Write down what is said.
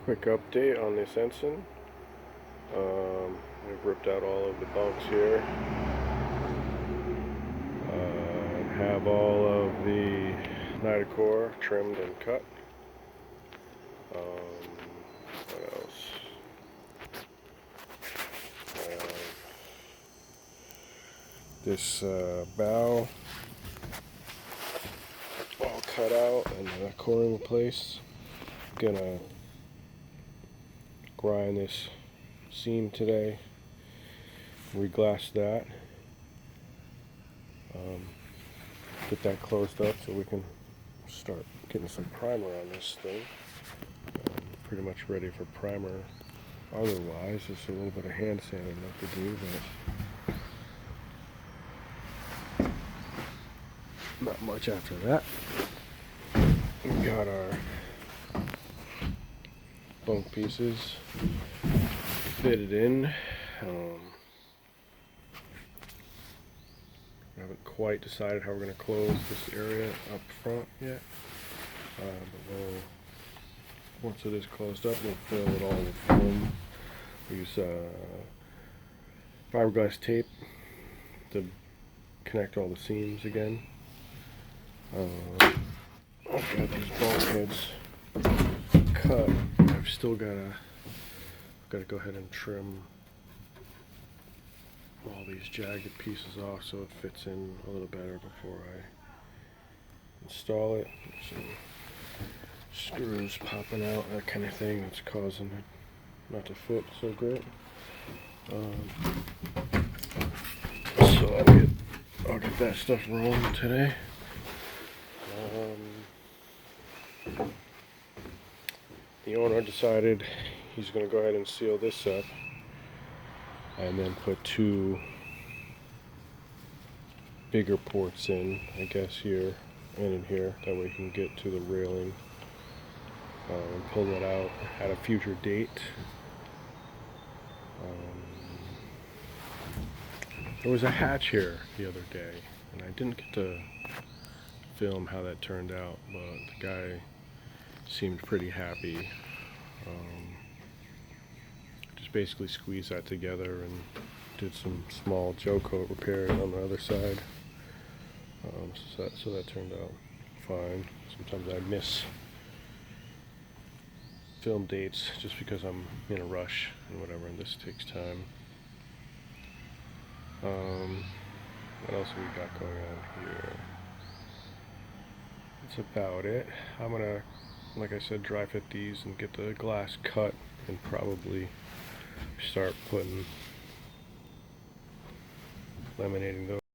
Quick update on this ensign. We've ripped out all of the bunks here. Have all of the core trimmed and cut. What else? This bow all cut out and the coring replaced. Gonna grind this seam today, re-glass that, get that closed up so we can start getting some primer on this thing. Pretty much ready for primer otherwise. Just a little bit of hand sanding left to do, but not much after that. We got our bunk pieces fitted in. I haven't quite decided how we're going to close this area up front yet, but once it is closed up, we'll fill it all with foam. We use fiberglass tape to connect all the seams again. I've got these bulkheads cut. I've still got to go ahead and trim all these jagged pieces off so it fits in a little better before I install it. Some screws popping out, that kind of thing that's causing it not to fit so great. So I'll get that stuff rolling today. The owner decided he's going to go ahead and seal this up and then put two bigger ports in, I guess here and in here. That way he can get to the railing and pull that out at a future date. There was a hatch here the other day, and I didn't get to film how that turned out, but the guy seemed pretty happy. Just basically squeezed that together and did some small gel coat repairs on the other side. So that turned out fine. Sometimes I miss film dates just because I'm in a rush and whatever, and this takes time. What else have we got going on here? That's about it. I'm gonna, like I said, dry fit these and get the glass cut and probably start laminating those.